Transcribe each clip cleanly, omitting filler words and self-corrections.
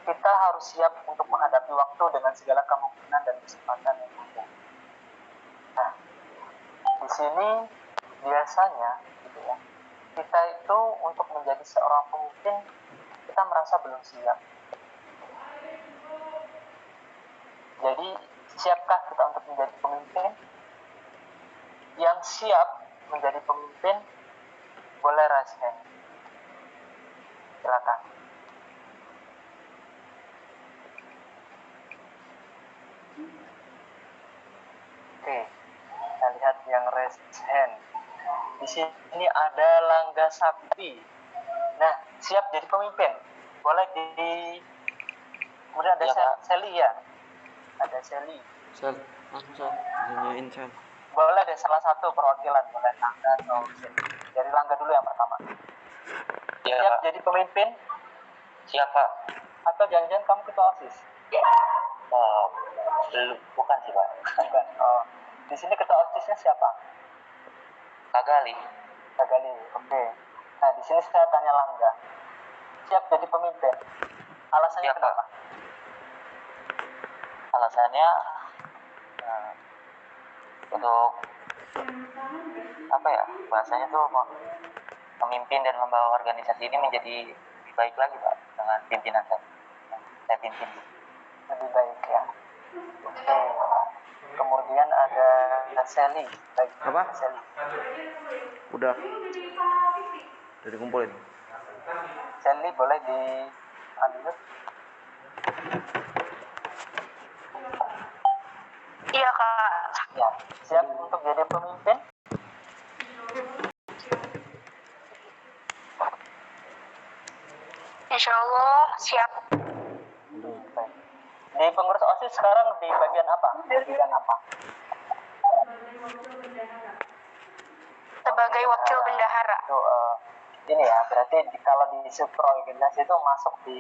kita harus siap untuk menghadapi waktu dengan segala kemungkinan dan kesempatan yang ada. Nah, di sini biasanya gitu ya, kita itu untuk menjadi seorang pemimpin kita merasa belum siap. Jadi siapkah kita untuk menjadi pemimpin? Yang siap menjadi pemimpin boleh raise hand. Silakan. Oke, kita lihat yang raise hand. Di sini ada Langga Sakti. Nah, siap jadi pemimpin. Boleh di. Kemudian ada Sally ya. Ada Sally. Sel, nanyain Sel. Boleh deh salah satu perwakilan, boleh Langga atau Sally. Dari Langga dulu yang pertama. Ya, siap Pak. Jadi pemimpin? Siap Pak. Atau jangan-jangan kamu ketua OSIS? Bukan sih Pak. Bukan. Oh. Di sini ketua OSISnya siapa? Kak Gali. Oke. Nah, di sini saya tanya Langga. Siap jadi pemimpin? Alasannya siap, kenapa? Pak. Alasannya untuk apa ya? Bahasanya tuh memimpin dan membawa organisasi ini menjadi lebih baik lagi Pak dengan pimpinan saya pimpin. Lebih baik ya. Oke. Kemudian ada Sally. Baik. Apa? Sally. Udah dikumpulin. Sally boleh di unmute. Iya Kak. Ya, siap untuk jadi pemimpin? Insya Allah siap. Di pengurus OSIS sekarang di bagian apa? Sebagai wakil bendahara. Itu ini ya, berarti kalau di suborganisasi itu masuk di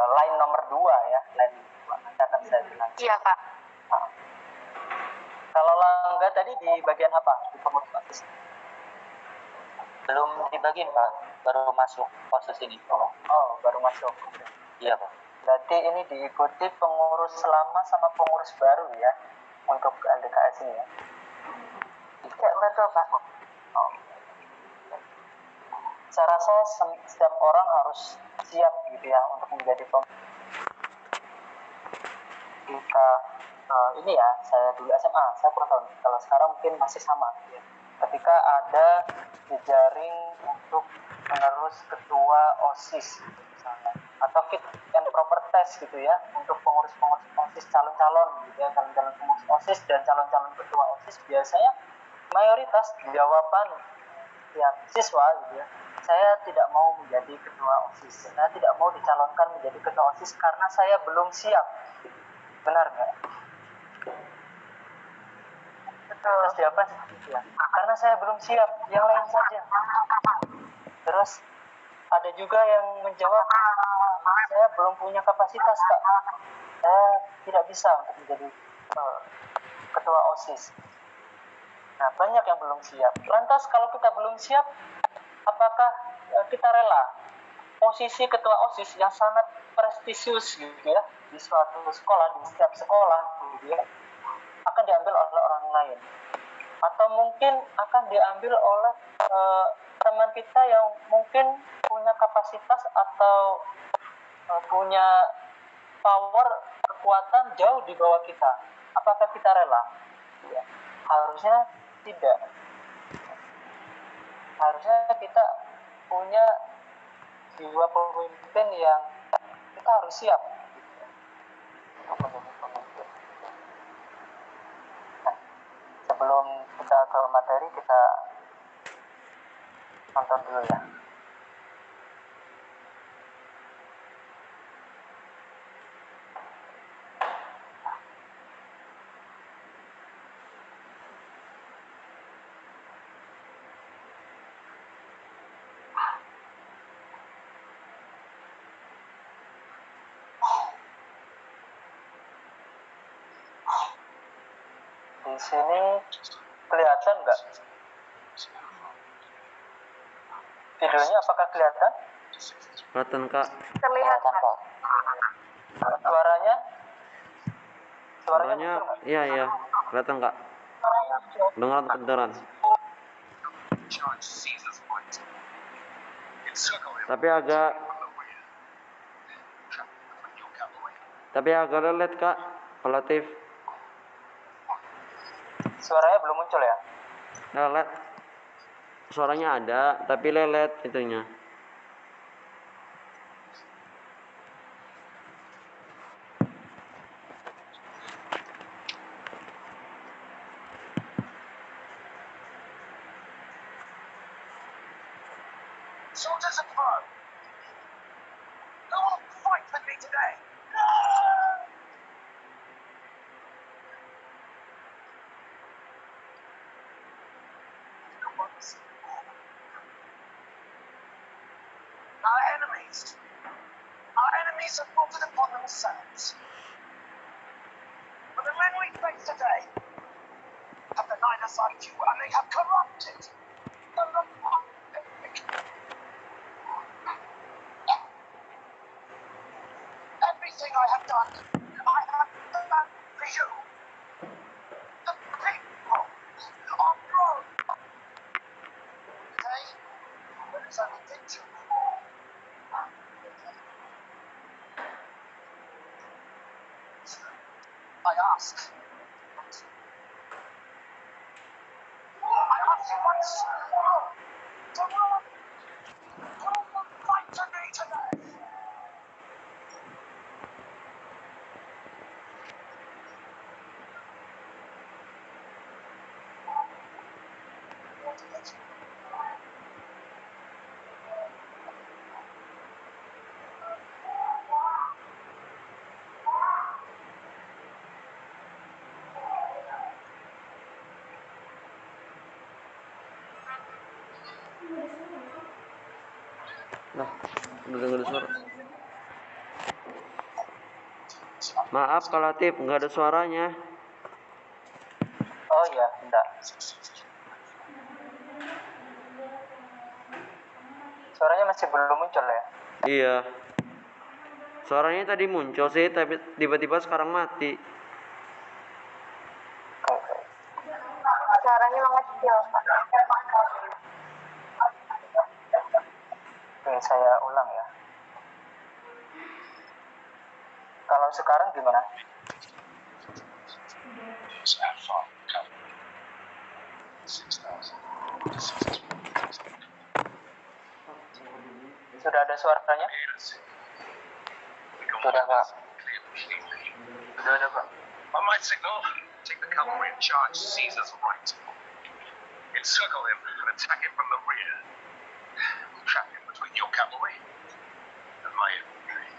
line nomor 2 ya, line 2. Nanti akan saya bilang. Iya Kak. Nah. Kalau Langga tadi di bagian apa di pengurus OSIS? Belum dibagiin Pak, baru masuk OSIS ini. Oh, baru masuk. Iya Pak. Berarti ini diikuti pengurus lama sama pengurus baru ya untuk LDKS ini ya. Ya betul Pak. Oh. Saya rasa setiap orang harus siap gitu ya untuk menjadi pemimpin. Kita ini ya, saya dulu SMA, saya kurang tahu kalau sekarang mungkin masih sama ya. Ketika ada jejaring untuk menerus ketua OSIS misalnya, atau fit and proper test gitu ya untuk pengurus-pengurus OSIS calon-calon gitu ya, calon-calon pengurus OSIS dan calon-calon ketua OSIS, biasanya mayoritas jawaban ya siswa gitu ya, saya tidak mau menjadi ketua OSIS, saya tidak mau dicalonkan menjadi ketua OSIS karena saya belum siap. Benar nggak? Terus jawaban ya, karena saya belum siap, yang lain saja. Terus ada juga yang menjawab, saya belum punya kapasitas Kak, saya tidak bisa untuk menjadi ketua OSIS. Nah, banyak yang belum siap. Lantas kalau kita belum siap, apakah kita rela posisi ketua OSIS yang sangat prestisius gitu ya di suatu sekolah, di setiap sekolah gitu ya, akan diambil oleh orang lain, atau mungkin akan diambil oleh teman kita yang mungkin punya kapasitas atau punya power, kekuatan jauh di bawah kita? Apakah kita rela? Ya, harusnya tidak. Harusnya kita punya jiwa pemimpin yang kita harus siap. Nah, sebelum kita ke materi, kita nonton dulu ya. Di sini kelihatan nggak? Videonya apakah kelihatan? Kelihatan Kak. Terlihat Kelihatan, Kak. Kak. Suaranya Suaranya muncul nggak? iya. Kelihatan Kak. Dengar kedengaran. Tapi agak lelet Kak. Relatif Suaranya belum muncul ya? lelet. Suaranya ada tapi lelet itunya. Soldiers of Pro, who will fight with me today? Our enemies have brought it upon themselves. But the men we face today have denied us our due, and they have corrupted the Republic. Everything I have done for you. The people are broke. Today, there is only victory. I ask you once more to run. Who will fight for me today? Nah, udah dengar suara. Maaf Kak Latif, nggak ada suaranya. Oh iya, enggak. Suaranya masih belum muncul ya? Iya. Suaranya tadi muncul sih, tapi tiba-tiba sekarang mati. Oke. Suaranya mengecil Kak. Oke, saya ulang ya. Kalau sekarang gimana? Sudah ada suaranya? Sudah, Pak. Sudah ada, Pak. On my signal, take the cavalry in charge, Caesar's right. Encircle him and attack him from the rear. Trap him between your cavalry and my infantry.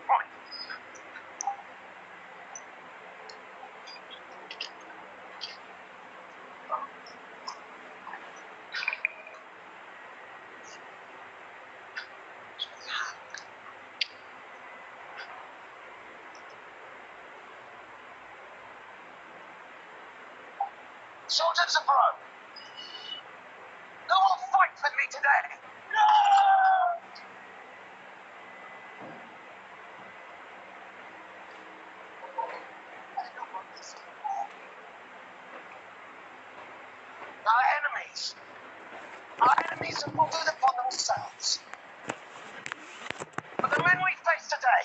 Right. Soldiers of Rome, who will fight with me today? Our enemies have brought it upon themselves. But the men we face today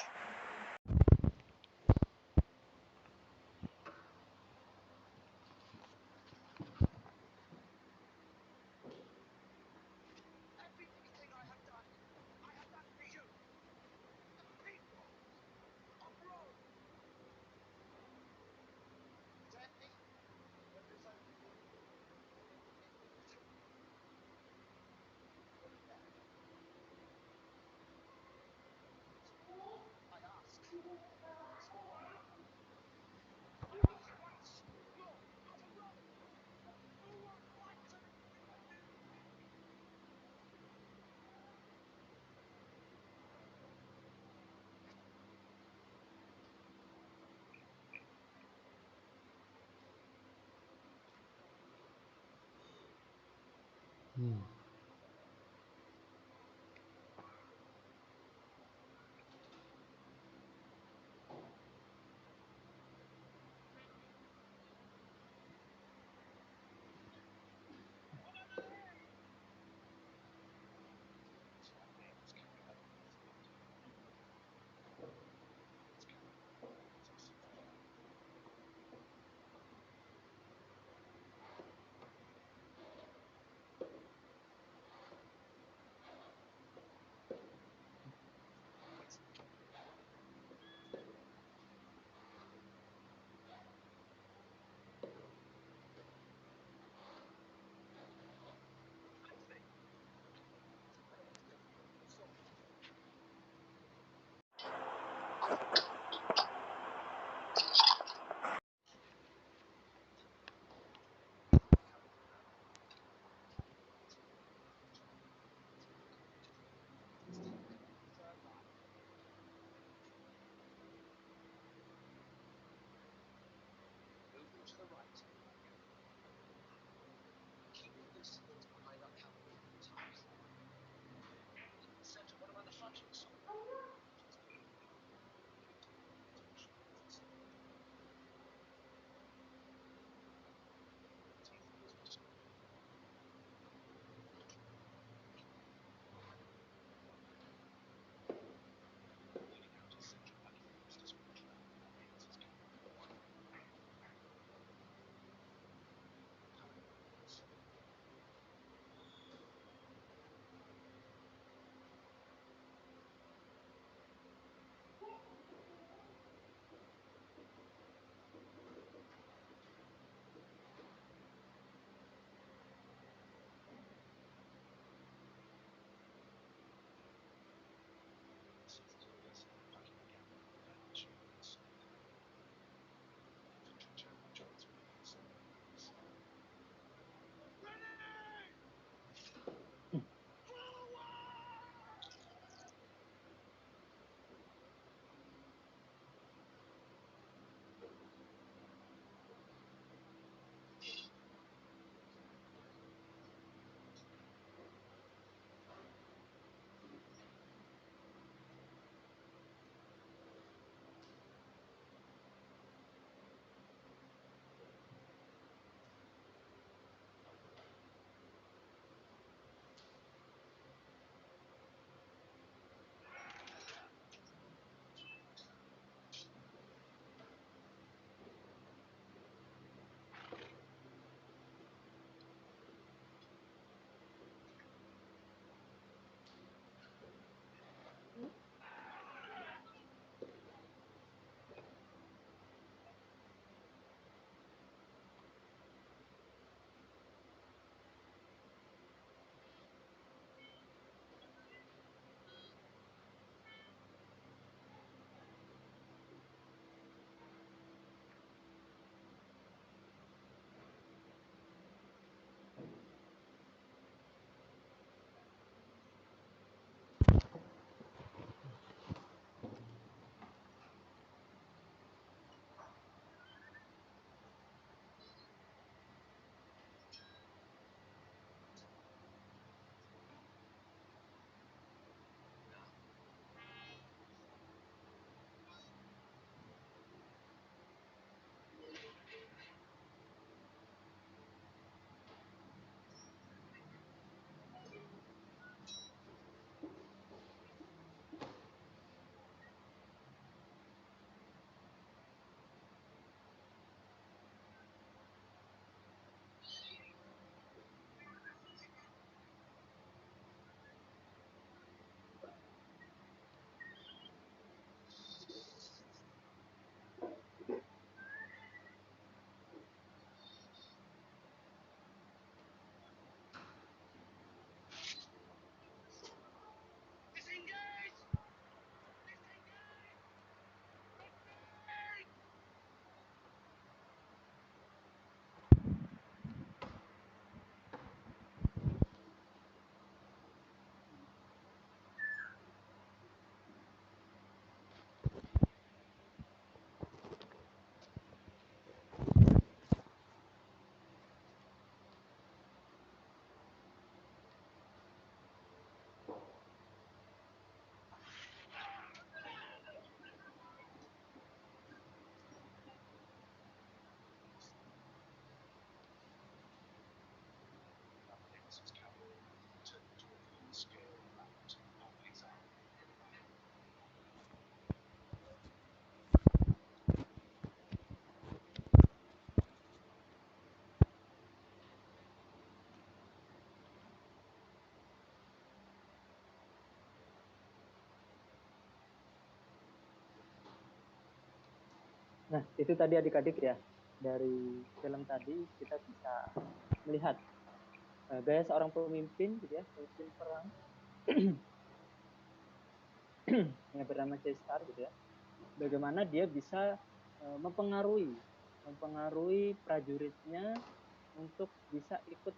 Nah, itu tadi adik-adik ya. Dari film tadi kita bisa melihat gaya seorang pemimpin gitu ya, pemimpin perang yang bernama Caesar gitu ya. Bagaimana dia bisa mempengaruhi prajuritnya untuk bisa ikut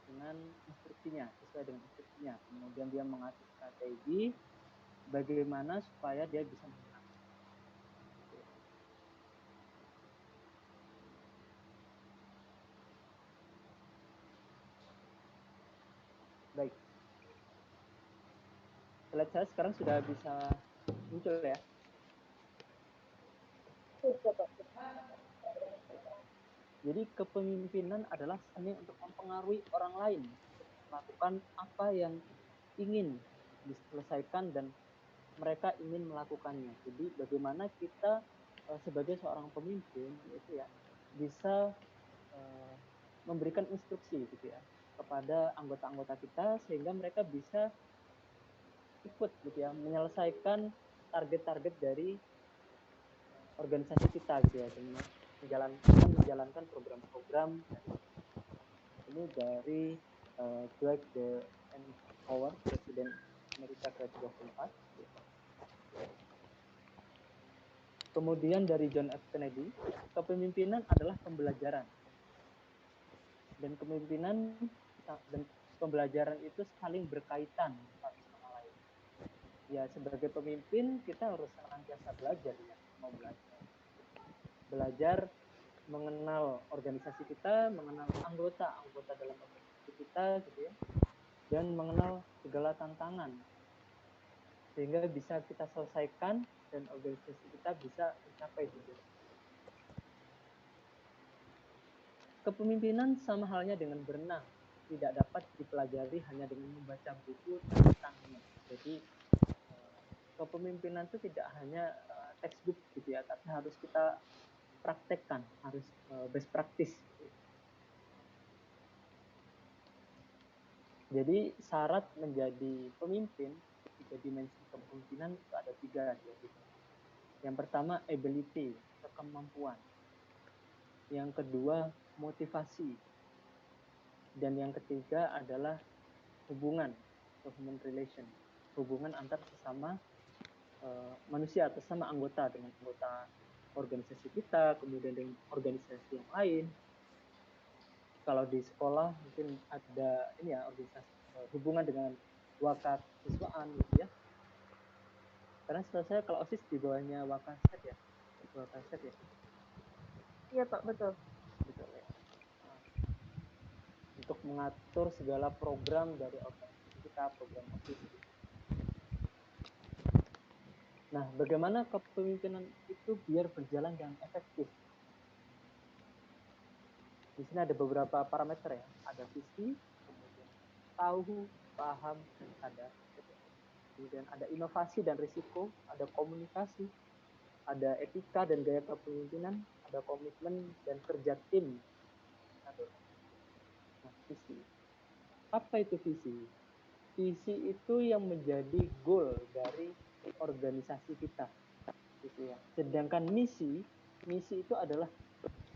dengan instruksinya, sesuai dengan instruksinya. Kemudian dia mengatur strategi bagaimana supaya dia bisa menang. Baik. Slide saya sekarang sudah bisa muncul ya. Jadi kepemimpinan adalah seni untuk mempengaruhi orang lain untuk melakukan apa yang ingin diselesaikan dan mereka ingin melakukannya. Jadi bagaimana kita sebagai seorang pemimpin itu ya bisa memberikan instruksi gitu ya kepada anggota-anggota kita sehingga mereka bisa ikut gitu ya menyelesaikan target-target dari organisasi kita gitu ya dengan menjalankan program-program ini dari Dwight D. Eisenhower, Presiden Amerika ke-34. Kemudian dari John F. Kennedy, kepemimpinan adalah pembelajaran. Dan kepemimpinan dan pembelajaran itu saling berkaitan satu sama lain. Ya, sebagai pemimpin kita harus senantiasa belajar ya, mau belajar. Belajar mengenal organisasi kita, mengenal anggota-anggota dalam organisasi kita gitu ya. Dan mengenal segala tantangan sehingga bisa kita selesaikan dan organisasi kita bisa mencapai tujuan. Kepemimpinan sama halnya dengan berenang, tidak dapat dipelajari hanya dengan membaca buku tentangnya. Jadi kepemimpinan itu tidak hanya textbook gitu ya, tapi harus kita praktekkan, harus best practice. Jadi syarat menjadi pemimpin, tiga dimensi kepemimpinan itu ada tiga. Yang pertama ability, kemampuan. Yang kedua motivasi. Dan yang ketiga adalah hubungan atau human relation, hubungan antar sesama manusia atau sama anggota dengan anggota organisasi kita, kemudian dengan organisasi yang lain. Kalau di sekolah mungkin ada ini ya organisasi hubungan dengan wakasiswaan gitu ya. Karena setahu saya kalau OSIS di bawahnya Wakaset ya. Wakaset ya. Iya Pak, betul. Betul ya. Nah, untuk mengatur segala program dari organisasi kita, program OSIS. Nah, bagaimana kepemimpinan itu biar berjalan dengan efektif? Di sini ada beberapa parameter ya. Ada visi, kemudian tahu, paham, dan sadar. Kemudian ada inovasi dan risiko, ada komunikasi, ada etika dan gaya kepemimpinan, ada komitmen dan kerja tim. Nah, visi. Apa itu visi? Visi itu yang menjadi goal dari organisasi kita. Gitu ya. Sedangkan misi itu adalah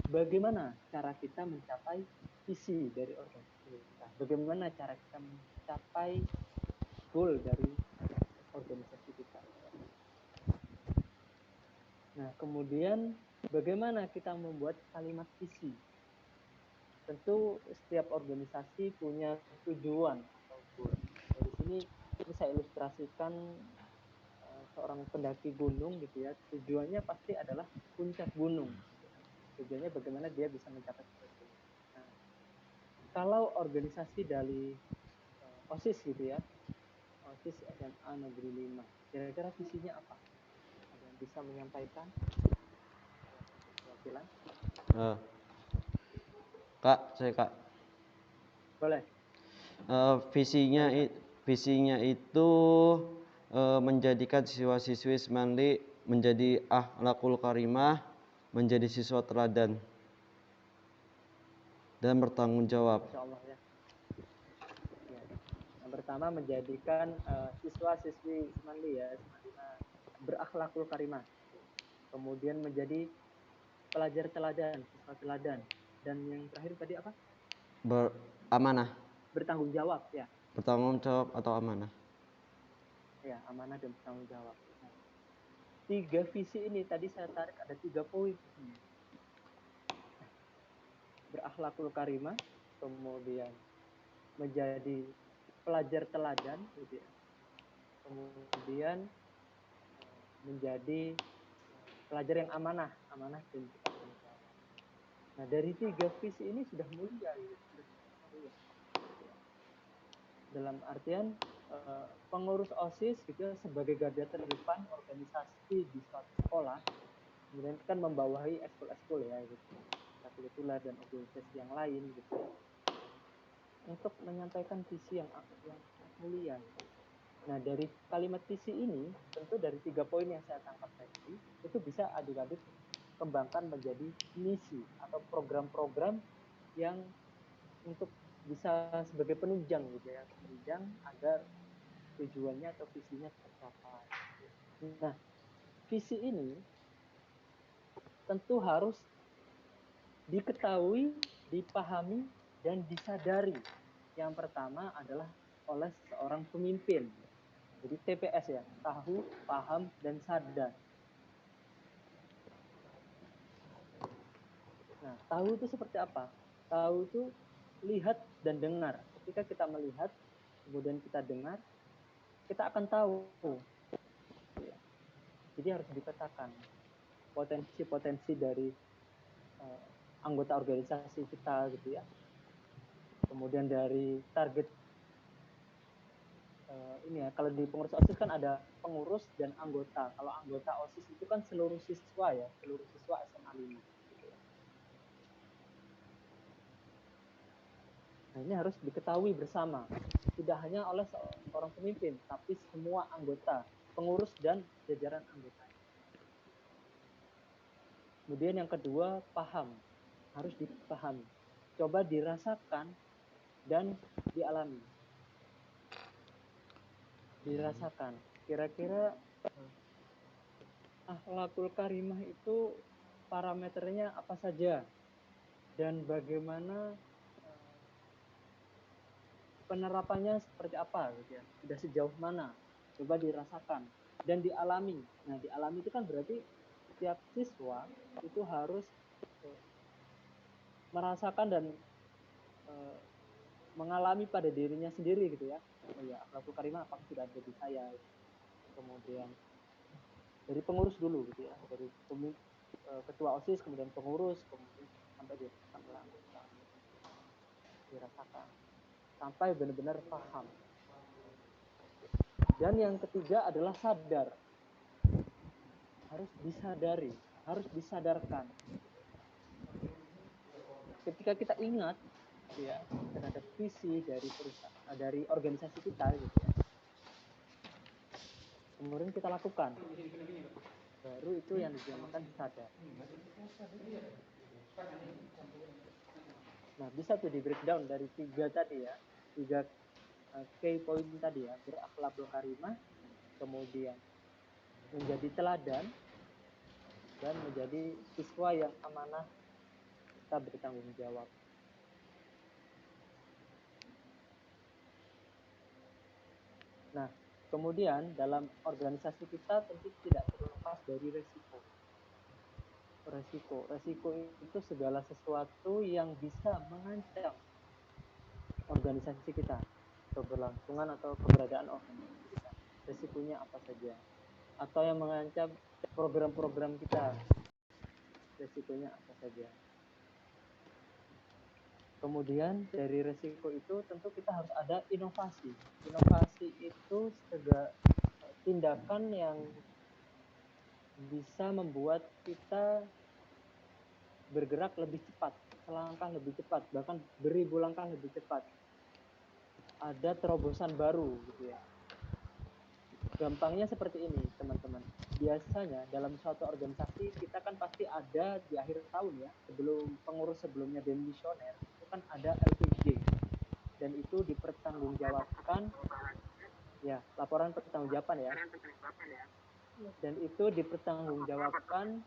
bagaimana cara kita mencapai visi dari organisasi kita. Bagaimana cara kita mencapai goal dari organisasi kita. Nah, kemudian bagaimana kita membuat kalimat visi? Tentu setiap organisasi punya tujuan atau goal. Dari sini ini saya ilustrasikan seorang pendaki gunung gitu ya. Tujuannya pasti adalah puncak gunung. Tujuannya bagaimana dia bisa mencapai puncak gunung. Nah, kalau organisasi dari OSIS gitu ya, OSIS SMA Negeri 5, kira-kira visinya apa? Ada yang bisa menyampaikan? Perwakilan? Kak, saya Kak. Boleh. Visinya itu menjadikan siswa-siswi Semanli menjadi akhlakul karimah, menjadi siswa teladan dan bertanggung jawab. Masya Allah ya. Ya. Yang pertama menjadikan siswa-siswi Semanli ya, berakhlakul karimah. Kemudian menjadi pelajar teladan, siswa teladan. Dan yang terakhir tadi apa? Amanah. Bertanggung jawab ya. Bertanggung jawab atau amanah. Ya, amanah dan bertanggung jawab. Nah, 3 visi ini tadi saya tarik ada 3 poin. Berakhlakul karimah, kemudian menjadi pelajar teladan gitu ya. Kemudian menjadi pelajar yang amanah dan bertanggung jawab. Nah, dari 3 visi ini sudah mulia gitu. Dalam artian pengurus OSIS gitu sebagai garda terdepan organisasi di suatu sekolah, kemudian kan membawahi ekskul-ekskul ya gitu, ekstrakurikuler dan organisasi yang lain gitu ya, untuk menyampaikan visi yang mulia gitu. Nah, dari kalimat visi ini tentu dari 3 poin yang saya tangkap tadi itu bisa adik-adik kembangkan menjadi misi atau program-program yang untuk bisa sebagai penunjang gitu ya, penunjang agar tujuannya atau visinya tercapai. Nah, visi ini tentu harus diketahui, dipahami, dan disadari. Yang pertama adalah oleh seorang pemimpin. Jadi TPS ya, tahu, paham, dan sadar. Nah, tahu itu seperti apa? Tahu itu lihat dan dengar. Ketika kita melihat, kemudian kita dengar, kita akan tahu. Jadi harus dipetakan potensi-potensi dari anggota organisasi kita gitu ya. Kemudian dari target ini ya, kalau di pengurus OSIS kan ada pengurus dan anggota. Kalau anggota OSIS itu kan seluruh siswa ya, seluruh siswa SMA 5 gitu ya. Nah, ini harus diketahui bersama. Tidak hanya oleh seorang pemimpin, tapi semua anggota, pengurus dan jajaran anggota. Kemudian yang kedua, paham. Harus dipahami. Coba dirasakan dan dialami. Dirasakan. Kira-kira akhlakul karimah itu parameternya apa saja dan bagaimana penerapannya seperti apa gitu ya. Sudah sejauh mana? Coba dirasakan dan dialami. Nah, dialami itu kan berarti setiap siswa itu harus merasakan dan mengalami pada dirinya sendiri gitu ya. Oh ya, akhlakul karimah apakah sudah ada di saya? Kemudian dari pengurus dulu gitu ya, dari ketua OSIS, kemudian pengurus, kemudian sampai dirasakan oleh anggota, dirasakan sampai benar-benar paham. Dan yang ketiga adalah sadar, harus disadari, harus disadarkan. Ketika kita ingat ya terhadap visi dari perusahaan, dari organisasi kita gitu ya, kemudian kita lakukan, baru itu yang dinamakan sadar. Nah, bisa tuh di breakdown dari 3 tadi ya, 3 key point tadi ya, berakhlakul karimah, kemudian menjadi teladan, dan menjadi siswa yang amanah serta bertanggung jawab. Nah, kemudian dalam organisasi kita tentu tidak terlepas dari resiko. Resiko itu segala sesuatu yang bisa mengancam organisasi kita, keberlangsungan atau keberadaan organisasi kita. Resikonya apa saja? Atau yang mengancam program-program kita, resikonya apa saja? Kemudian dari resiko itu tentu kita harus ada inovasi. Inovasi itu tindakan yang bisa membuat kita bergerak lebih cepat, selangkah lebih cepat, bahkan beribu langkah lebih cepat. Ada terobosan baru gitu ya. Gampangnya seperti ini, teman-teman. Biasanya dalam suatu organisasi kita kan pasti ada di akhir tahun ya, sebelum pengurus sebelumnya demisioner, itu kan ada LPG. Dan itu dipertanggungjawabkan ya, laporan pertanggungjawaban ya. Dan itu dipertanggungjawabkan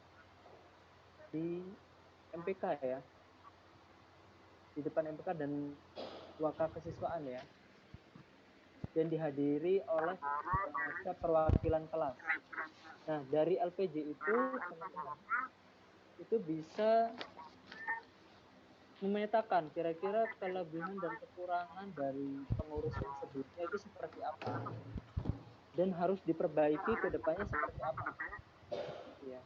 di MPK ya, di depan MPK dan waka kesiswaan ya, dan dihadiri oleh perwakilan kelas. Nah, dari LPJ itu teman-teman itu bisa memetakan kira-kira kelebihan dan kekurangan dari pengurus yang sebelumnya itu seperti apa dan harus diperbaiki ke depannya seperti apa ya,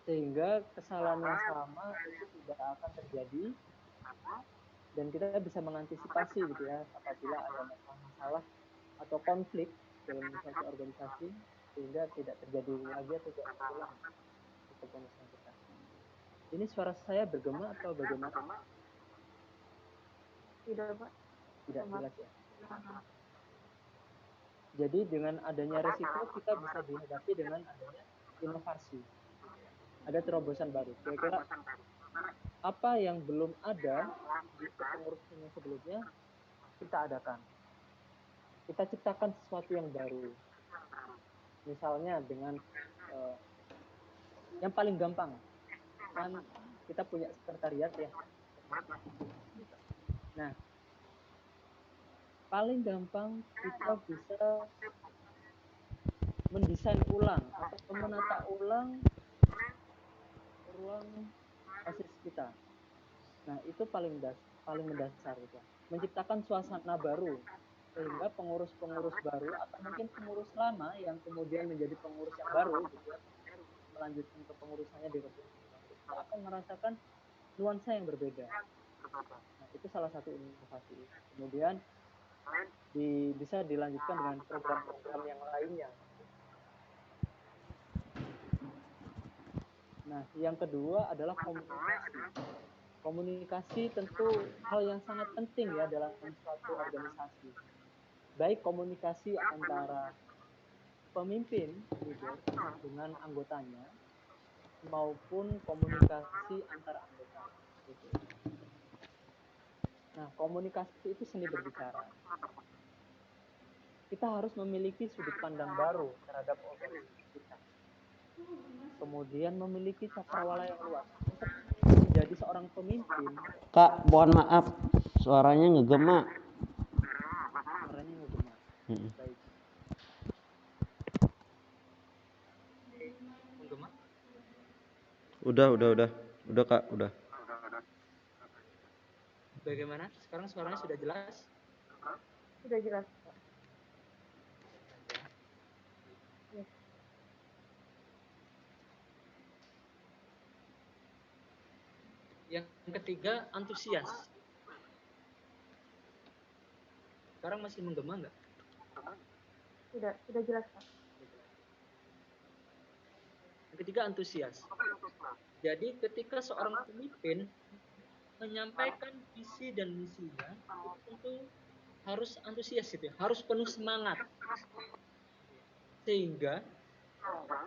sehingga kesalahan yang sama itu tidak akan terjadi dan kita bisa mengantisipasi gitu ya apabila ada masalah-masalah atau konflik dalam suatu organisasi sehingga tidak terjadi lagi atau tidak terulang di kepengurusan kita. Ini suara saya bergema atau bagaimana? Tidak, Pak. Tidak jelas ya. Jadi dengan adanya resiko kita bisa dihadapi dengan adanya inovasi. Ada terobosan baru. Kira-kira apa yang belum ada di kepengurusan yang sebelumnya kita adakan. Kita ciptakan sesuatu yang baru. Misalnya dengan yang paling gampang kan kita punya sekretariat ya. Nah, paling gampang kita bisa mendesain ulang atau menata ulang ruang OSIS kita. Nah, itu paling mendasar gitu. Menciptakan suasana baru sehingga pengurus-pengurus baru atau mungkin pengurus lama yang kemudian menjadi pengurus yang baru gitu ya, melanjutkan kepengurusannya di organisasi yang baru itu akan merasakan nuansa yang berbeda. Nah, itu salah satu inovasi. Kemudian bisa dilanjutkan dengan program-program yang lainnya. Nah, yang kedua adalah komunikasi. Komunikasi tentu hal yang sangat penting ya dalam suatu organisasi. Baik komunikasi antara pemimpin leader dengan anggotanya maupun komunikasi antar anggota. Gitu. Nah, komunikasi itu seni berbicara. Kita harus memiliki sudut pandang baru terhadap organisasi kita. Kemudian memiliki cakrawala yang luas. Untuk menjadi seorang pemimpin. Kak, mohon maaf, suaranya ngegema. Suaranya ngegema. Baik. Menggema? Udah Kak, udah. Bagaimana? Sekarang suaranya sudah jelas? Sudah jelas, Pak. Ya. Yang ketiga, antusias. Sekarang masih menggema nggak? Sudah jelas, Pak. Yang ketiga, antusias. Jadi ketika seorang pemimpin menyampaikan visi dan misinya, itu tentu harus antusias gitu ya, harus penuh semangat. Sehingga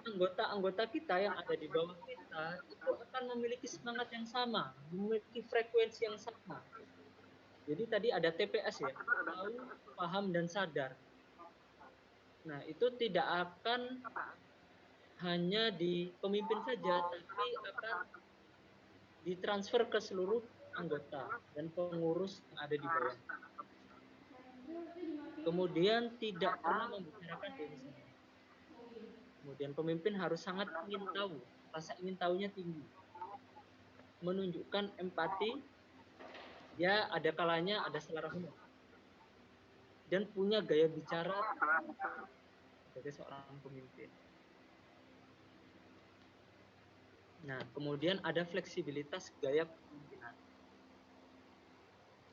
anggota-anggota kita yang ada di bawah kita itu akan memiliki semangat yang sama, memiliki frekuensi yang sama. Jadi tadi ada TPS ya, tahu, paham, dan sadar. Nah, itu tidak akan hanya di pemimpin saja, tapi akan ditransfer ke seluruh anggota dan pengurus yang ada di bawah. Kemudian tidak pernah membicarakan diri sendiri. Kemudian pemimpin harus sangat ingin tahu, rasa ingin tahunya tinggi. Menunjukkan empati, ya ada kalanya ada selera humor. Dan punya gaya bicara sebagai seorang pemimpin. Nah, kemudian ada fleksibilitas gaya kepemimpinan.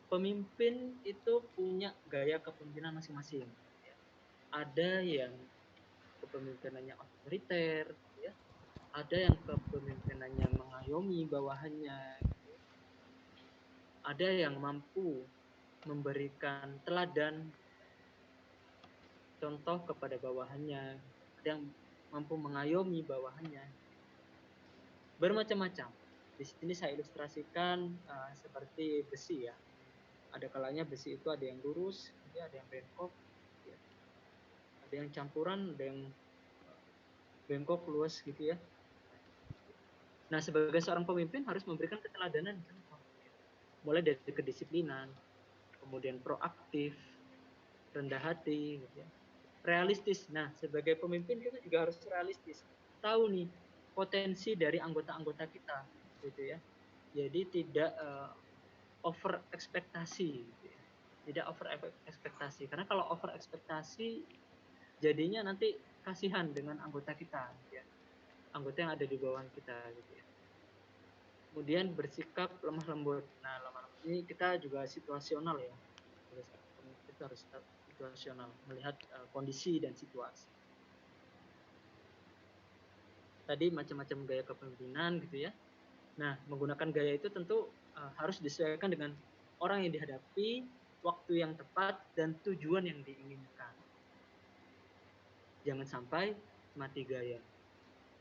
Pemimpin itu punya gaya kepemimpinan masing-masing. Ada yang kepemimpinannya otoriter, ya. Ada yang kepemimpinannya mengayomi bawahannya. Ada yang mampu memberikan teladan, contoh kepada bawahannya. Ada yang mampu mengayomi bawahannya. Bermacam-macam. Di sini saya ilustrasikan seperti besi ya. Ada kalanya besi itu ada yang lurus, ada yang bengkok, ya. Ada yang campuran, ada yang bengkok luas gitu ya. Nah, sebagai seorang pemimpin harus memberikan keteladanan, mulai dari kedisiplinan, kemudian proaktif, rendah hati, gitu ya. Realistis. Nah, sebagai pemimpin kita juga harus realistis. Tahu nih potensi dari anggota-anggota kita, gitu ya. Jadi tidak over ekspektasi, gitu ya. Tidak over ekspektasi. Karena kalau over ekspektasi, jadinya nanti kasihan dengan anggota kita, gitu ya. Anggota yang ada di bawah kita, gitu ya. Kemudian bersikap lemah lembut. Nah, lemah lembut ini kita juga situasional ya. Kita harus situasional, melihat kondisi dan situasi. Tadi macam-macam gaya kepemimpinan gitu ya. Nah, menggunakan gaya itu tentu harus disesuaikan dengan orang yang dihadapi, waktu yang tepat, dan tujuan yang diinginkan. Jangan sampai mati gaya.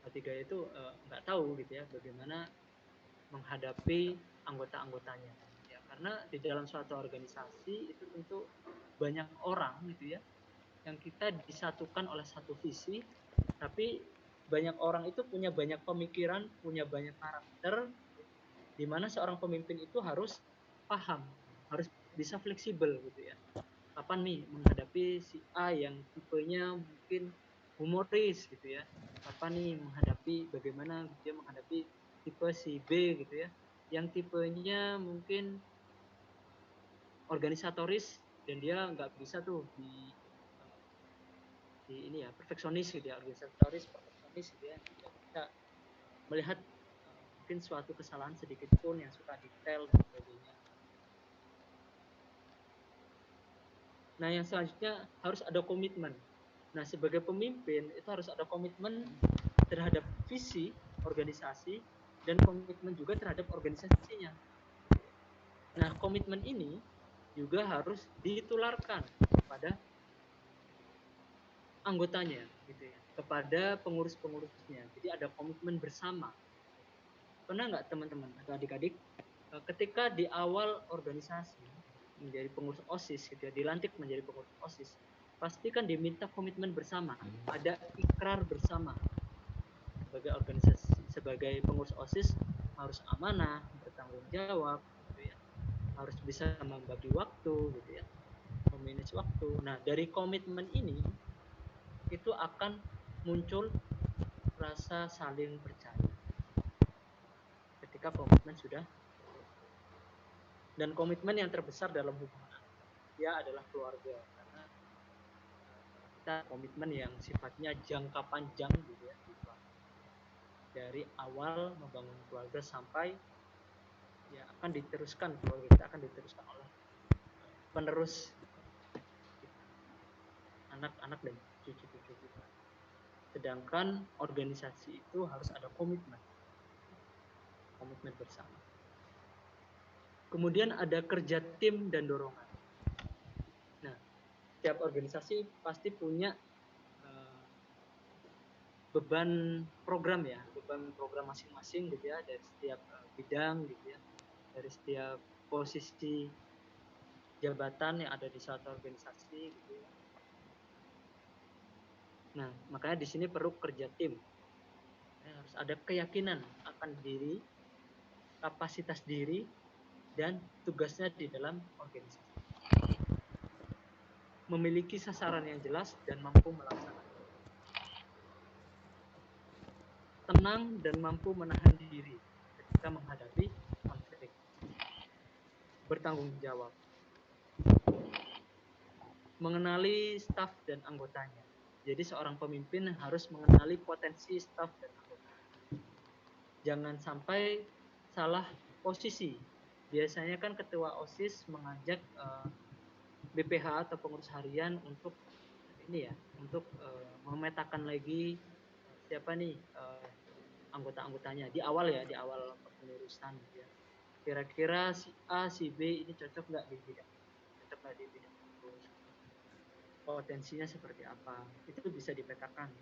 Mati gaya itu nggak tahu gitu ya bagaimana menghadapi anggota-anggotanya. Ya, karena di dalam suatu organisasi itu tentu banyak orang gitu ya yang kita disatukan oleh satu visi, tapi banyak orang itu punya banyak pemikiran, punya banyak karakter, di mana seorang pemimpin itu harus paham, harus bisa fleksibel gitu ya. Kapan nih menghadapi si A yang tipenya mungkin humoris gitu ya. Kapan nih menghadapi bagaimana dia menghadapi tipe si B gitu ya. Yang tipenya mungkin organisatoris dan dia nggak bisa tuh di ini ya perfeksionis gitu ya, organisatoris perfeksionis gitu ya, tidak bisa melihat mungkin suatu kesalahan sedikit pun, yang suka detail dan sebagainya. Nah, yang selanjutnya harus ada komitmen. Nah, sebagai pemimpin itu harus ada komitmen terhadap visi organisasi dan komitmen juga terhadap organisasinya. Nah, komitmen ini juga harus ditularkan kepada anggotanya gitu ya, kepada pengurus-pengurusnya. Jadi ada komitmen bersama. Pernah nggak teman-teman atau adik-adik ketika di awal organisasi menjadi pengurus OSIS gitu ya, dilantik menjadi pengurus OSIS, pasti kan diminta komitmen bersama, ada ikrar bersama sebagai organisasi, sebagai pengurus OSIS harus amanah, bertanggung jawab gitu ya, harus bisa membagi waktu gitu ya, memanage waktu. Nah, dari komitmen ini itu akan muncul rasa saling percaya ketika komitmen sudah. Dan komitmen yang terbesar dalam hubungan dia adalah keluarga, karena kita komitmen yang sifatnya jangka panjang gitu ya, dari awal membangun keluarga sampai ya akan diteruskan, keluarga kita akan diteruskan oleh penerus anak-anak dan cucu-cucu kita. Sedangkan organisasi itu harus ada komitmen bersama. Kemudian ada kerja tim dan dorongan. Nah, setiap organisasi pasti punya beban program ya, beban program masing-masing gitu ya, dari setiap bidang gitu ya, dari setiap posisi jabatan yang ada di suatu organisasi gitu ya. Nah, makanya di sini perlu kerja tim. Harus ada keyakinan akan diri, kapasitas diri, dan tugasnya di dalam organisasi. Memiliki sasaran yang jelas dan mampu melaksanakan. Tenang dan mampu menahan diri ketika menghadapi konflik. Bertanggung jawab. Mengenali staf dan anggotanya. Jadi seorang pemimpin harus mengenali potensi staf dan anggota. Jangan sampai salah posisi. Biasanya kan ketua OSIS mengajak BPH atau pengurus harian untuk ini ya, untuk memetakan lagi siapa nih anggota-anggotanya di awal ya, di awal kepengurusan ya. Kira-kira si A, si B ini cocok nggak di bidang ini, cocok nggak di bidang itu, potensinya seperti apa, itu bisa dipetakan.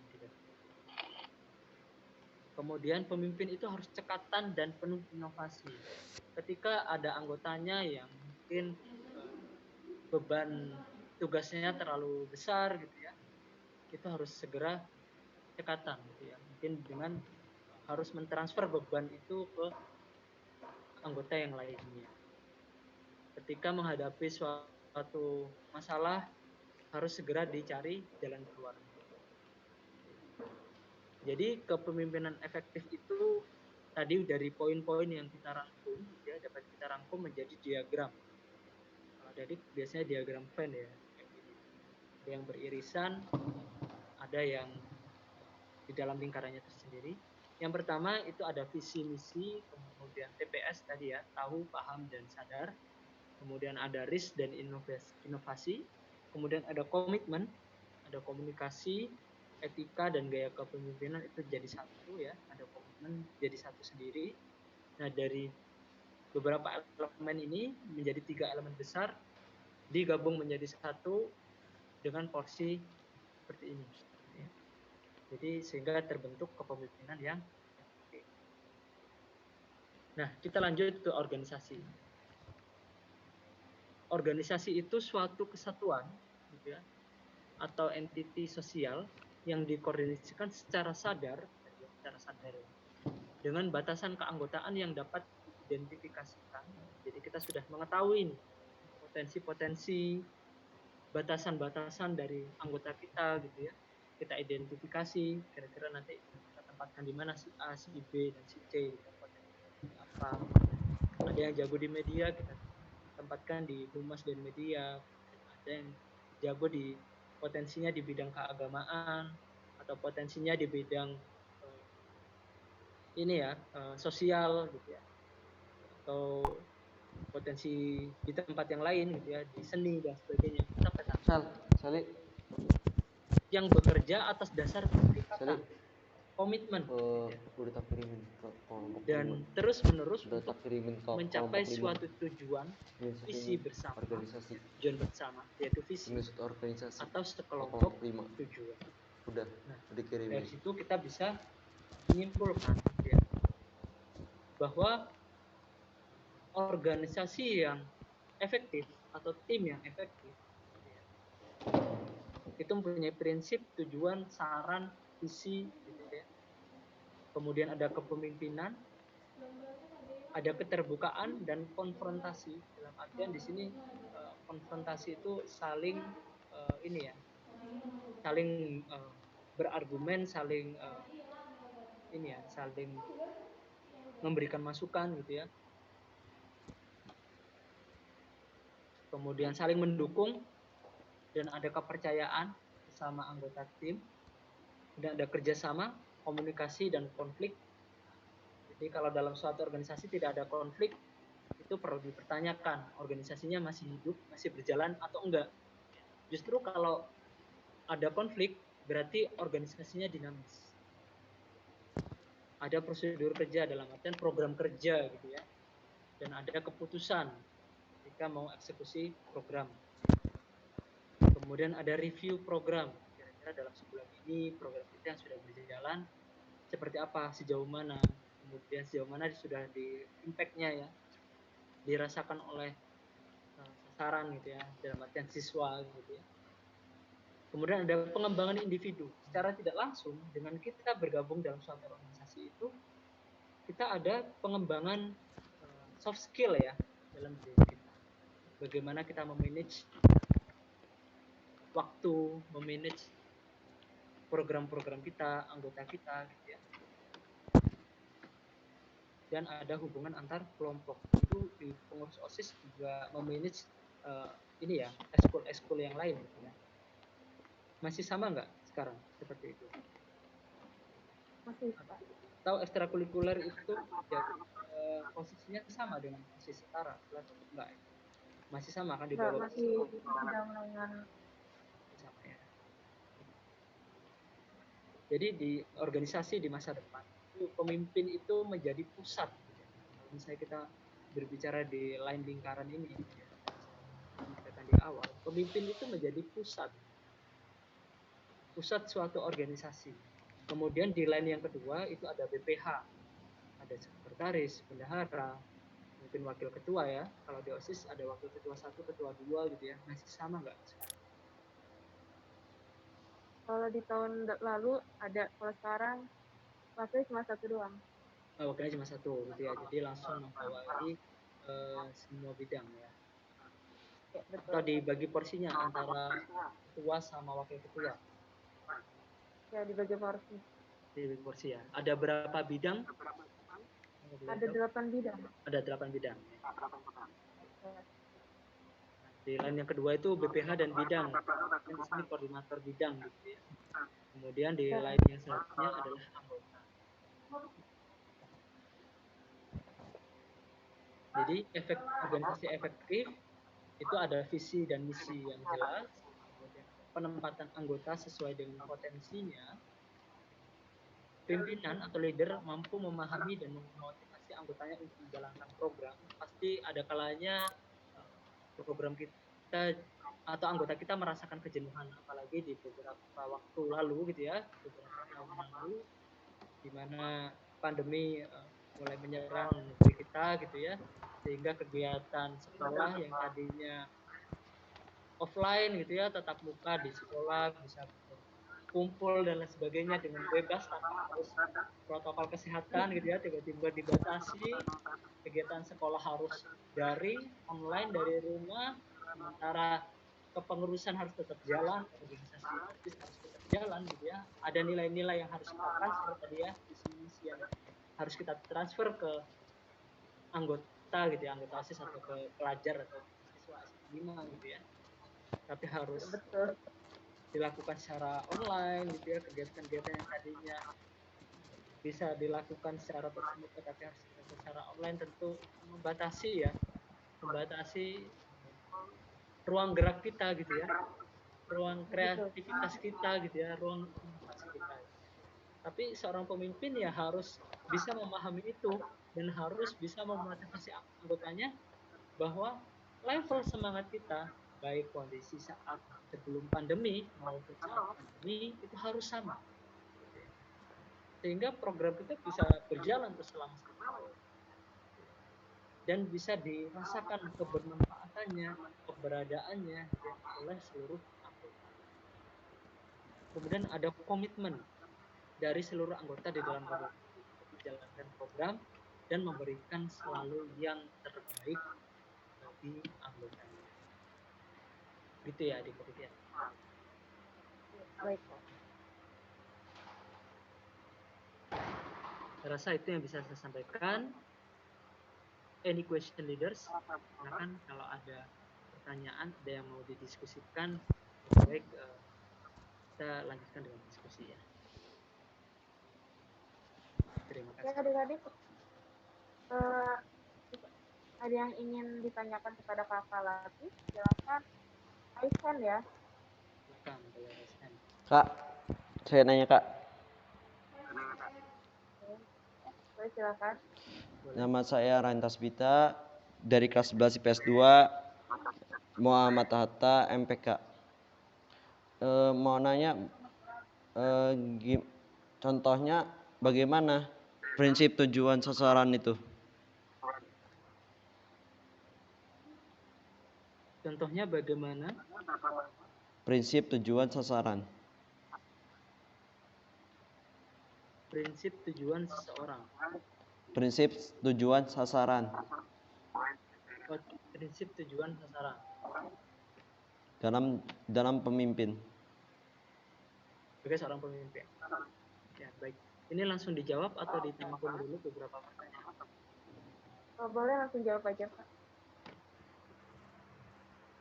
Kemudian pemimpin itu harus cekatan dan penuh inovasi. Ketika ada anggotanya yang mungkin beban tugasnya terlalu besar gitu ya, itu harus segera cekatan gitu ya, mungkin dengan harus mentransfer beban itu ke anggota yang lainnya. Ketika menghadapi suatu masalah, harus segera dicari jalan keluarnya. Jadi kepemimpinan efektif itu tadi dari poin-poin yang kita rangkum, ya dapat kita rangkum menjadi diagram. Jadi biasanya diagram Venn ya, ada yang beririsan, ada yang di dalam lingkarannya tersendiri. Yang pertama itu ada visi misi, kemudian TPS tadi ya, tahu, paham, dan sadar. Kemudian ada risk dan inovasi. Kemudian ada komitmen, ada komunikasi, etika, dan gaya kepemimpinan itu jadi satu ya. Ada komitmen jadi satu sendiri. Nah dari beberapa elemen ini menjadi 3 elemen besar, digabung menjadi satu dengan porsi seperti ini. Jadi sehingga terbentuk kepemimpinan yang efektif. Nah, kita lanjut ke organisasi. Organisasi itu suatu kesatuan, gitu ya, atau entiti sosial yang dikoordinasikan secara sadar dengan batasan keanggotaan yang dapat diidentifikasikan. Jadi kita sudah mengetahui potensi-potensi, batasan-batasan dari anggota kita, gitu ya. Kita identifikasi, kira-kira nanti kita tempatkan di mana si A, si B, dan si C, apa. Ada yang jago di media, kita tempatkan di humas dan media. Ada yang jago di potensinya di bidang keagamaan, atau potensinya di bidang sosial, gitu ya. Atau potensi di tempat yang lain, gitu ya, di seni dan sebagainya. Kita petakan. Salih. Yang bekerja atas dasar kesepakatan, komitmen, Udah tak kirimin ke kelompok dan 5. terus-menerus Udah untuk tak kirimin ke mencapai kelompok 5. suatu tujuan, visi bersama, organisasi. tujuan bersama, yaitu visi organisasi atau sekelompok 5. tujuan. Udah dikirimin. Dari situ kita bisa menyimpulkan ya, bahwa organisasi yang efektif atau tim yang efektif ya, itu mempunyai prinsip, tujuan, saran, visi, gitu ya. Kemudian ada kepemimpinan, ada keterbukaan dan konfrontasi. Dalam artian di sini konfrontasi itu saling saling berargumen, saling saling memberikan masukan, gitu ya. Kemudian saling mendukung dan ada kepercayaan bersama anggota tim, dan ada kerjasama, komunikasi, dan konflik. Jadi kalau dalam suatu organisasi tidak ada konflik, itu perlu dipertanyakan organisasinya masih hidup, masih berjalan atau enggak. Justru kalau ada konflik berarti organisasinya dinamis. Ada prosedur kerja, dalam artian program kerja, gitu ya, dan ada keputusan ketika mau eksekusi program. Kemudian ada review program, kira-kira dalam sebulan ini program kita yang sudah berjalan seperti apa, sejauh mana, kemudian sejauh mana sudah di impact-nya ya, dirasakan oleh sasaran, gitu ya, dalam artian siswa, gitu ya. Kemudian ada pengembangan individu. Secara tidak langsung dengan kita bergabung dalam suatu organisasi itu, kita ada pengembangan soft skill ya dalam diri kita. Bagaimana kita memanage waktu, memanage program-program kita, anggota kita, gitu ya. Dan ada hubungan antar kelompok. Itu di pengurus OSIS juga memanage eskul yang lain, gitu ya. Masih sama nggak sekarang seperti itu? Masih, Pak. Atau ekstrakurikuler itu ya, posisinya sama dengan posisi setara? Enggak, masih sama kan di Enggak, bawah masih sedang dengan sama ya. Jadi di organisasi di masa depan itu pemimpin itu menjadi pusat. Kalau misalnya kita berbicara di line lingkaran ini, ya, katakan di awal, pemimpin itu menjadi pusat suatu organisasi. Kemudian di line yang kedua itu ada BPH, ada sekretaris, bendahara, mungkin wakil ketua ya. Kalau di OSIS ada wakil ketua 1, ketua 2, gitu ya. Masih sama nggak sekarang? kalau di tahun lalu ada, kalau sekarang waktunya cuma satu doang. Wakilnya cuma satu gitu ya, jadi langsung membawahi semua bidang ya, Ya, betul. atau dibagi porsinya antara ketua sama wakil ketua, Ya, dibagi porsi. dibagi porsi ya. Ada berapa bidang? Ada 8 bidang. Ada 8 bidang ya. Ya. Di line yang kedua itu BPH dan bidang, dan di sini koordinator bidang gitu ya. Kemudian di line yang selanjutnya adalah anggota. Jadi organisasi efektif itu ada visi dan misi yang jelas, kemudian penempatan anggota sesuai dengan potensinya, pimpinan atau leader mampu memahami dan memotivasi anggotanya untuk menjalankan program. Pasti ada kalanya program kita atau anggota kita merasakan kejenuhan, apalagi di beberapa waktu lalu gitu ya, beberapa tahun lalu, di mana pandemi mulai menyerang negeri kita gitu ya, sehingga kegiatan sekolah yang tadinya offline gitu ya, tatap muka di sekolah bisa kumpul dan lain sebagainya dengan bebas tanpa harus protokol kesehatan gitu ya, tiba-tiba dibatasi, kegiatan sekolah harus daring, online dari rumah, sementara kepengurusan harus tetap jalan, organisasi OSIS harus tetap jalan gitu ya. Ada nilai-nilai yang harus kita transfer tadi ya, visi-misi yang harus kita transfer ke anggota gitu ya, anggota OSIS atau ke pelajar atau siswa SMA 5 gitu ya. Tapi harus Betul. dilakukan secara online gitu ya, kegiatan-kegiatan yang tadinya bisa dilakukan secara tatap muka tapi harus dilakukan secara online, tentu membatasi ruang gerak kita gitu ya, ruang kreativitas kita gitu ya, ruang inovasi kita. Tapi seorang pemimpin ya harus bisa memahami itu dan harus bisa memotivasi anggotanya bahwa level semangat kita baik kondisi saat sebelum pandemi maupun saat pandemi itu harus sama, sehingga program kita bisa berjalan terus selama 1 tahun dan bisa dirasakan kebermanfaatannya, keberadaannya ya, oleh seluruh anggota. Kemudian ada komitmen dari seluruh anggota di dalam komunitas untuk menjalankan program dan memberikan selalu yang terbaik bagi anggotanya. Gitu ya adik-adik ya. Baik. Saya rasa itu yang bisa saya sampaikan. Any question leaders? Silakan kalau ada pertanyaan, ada yang mau didiskusikan, baik kita lanjutkan dengan diskusi ya. Terima Ya, kasih. adik-adik, ada yang ingin ditanyakan kepada kakak lagi? Silakan raise hand ya. Silakan, boleh raise hand. Kak, saya nanya kak. Boleh, silakan. Boleh. Nama saya Rantas Bita dari kelas 11 IPS 2 Muhammad Hatta MPK. Mau nanya contohnya bagaimana prinsip tujuan sasaran itu? Contohnya bagaimana? Prinsip tujuan sasaran. Prinsip tujuan seseorang. Prinsip tujuan sasaran. Oh, prinsip tujuan sasaran. Dalam pemimpin. Sebagai seorang pemimpin. Ya, baik. Ini langsung dijawab atau ditampung dulu beberapa pertanyaan? Oh, boleh langsung jawab aja, Pak.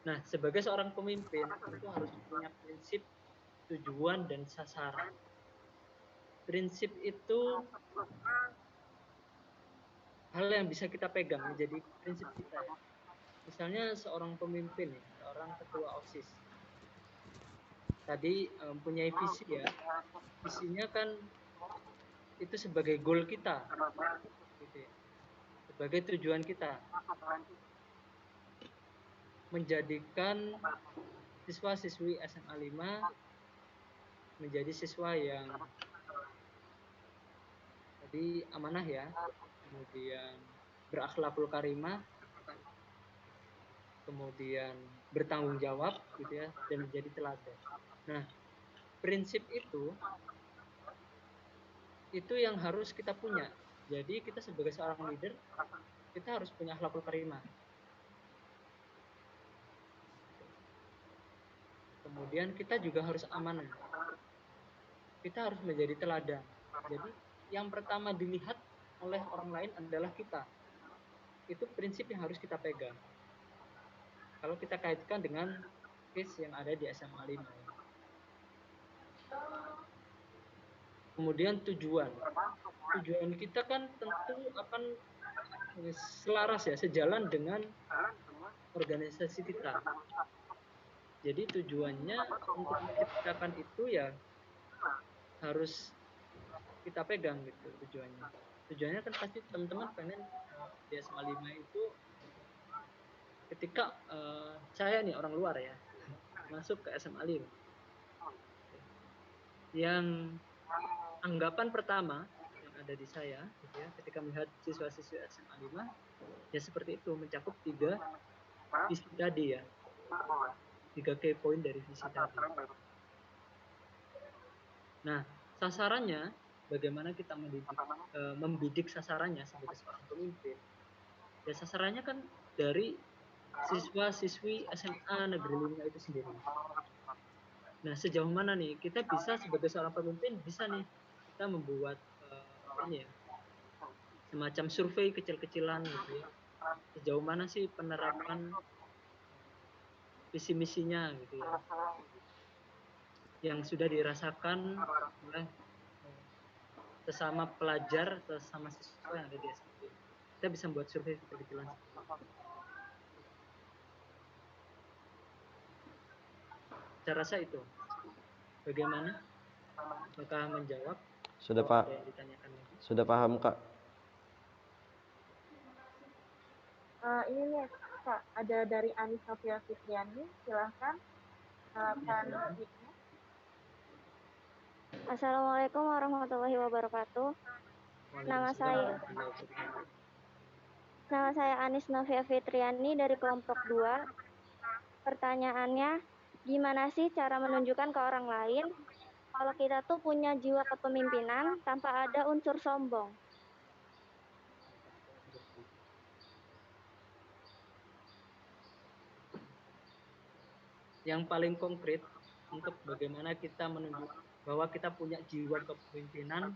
Nah, sebagai seorang pemimpin itu harus punya prinsip, tujuan, dan sasaran. Prinsip itu hal yang bisa kita pegang menjadi prinsip kita ya. Misalnya seorang pemimpin nih, seorang ketua OSIS. Tadi mempunyai visi ya. Visinya kan itu sebagai goal kita. Gitu ya. Sebagai tujuan kita. Menjadikan siswa-siswi SMA 5 menjadi siswa yang tadi amanah ya, kemudian berakhlakul karimah, kemudian bertanggung jawab gitu ya, dan menjadi teladan. Nah, prinsip itu itu yang harus kita punya. Jadi kita sebagai seorang leader, kita harus punya akhlakul karimah. Kemudian kita juga harus amanah. Kita harus menjadi teladan. Jadi yang pertama dilihat oleh orang lain adalah kita. Itu prinsip yang harus kita pegang. Kalau kita kaitkan dengan case yang ada di SMA 5. Kemudian tujuan kita kan tentu akan selaras ya, sejalan dengan organisasi kita. Jadi tujuannya untuk menciptakan itu ya harus kita pegang gitu tujuannya. Tujuannya kan pasti teman-teman pengen di SMA 5 itu ketika saya nih orang luar ya masuk ke SMA 5. Yang anggapan pertama yang ada di saya gitu ya, ketika melihat siswa-siswa SMA 5 ya seperti itu, mencakup 3 visi tadi ya. 3 key point dari visi tadi. Nah, sasarannya bagaimana kita membidik sasarannya sebagai seorang pemimpin. Ya sasarannya kan dari siswa-siswi SMA Negeri 5 itu sendiri. Nah, sejauh mana nih kita bisa sebagai seorang pemimpin bisa nih kita membuat ini ya, semacam survei kecil-kecilan gitu ya. Sejauh mana sih penerapan visi misinya gitu ya. Yang sudah dirasakan oleh sesama pelajar, sesama siswa yang ada di SMA. Kita bisa membuat survei kecil-kecilan. Saya rasa itu. Bagaimana? Apakah menjawab? Sudah Pak. Ada yang ditanyakan lagi? Sudah paham Kak? Ini nih Kak, ada dari Anis Sofia Fitriani, silahkan silakan. Assalamualaikum warahmatullahi wabarakatuh. Nama saya Anis Novia Fitriani dari kelompok 2. Pertanyaannya, gimana sih cara menunjukkan ke orang lain kalau kita tuh punya jiwa kepemimpinan tanpa ada unsur sombong? Yang paling konkret untuk bagaimana kita menunjukkan bahwa kita punya jiwa kepemimpinan,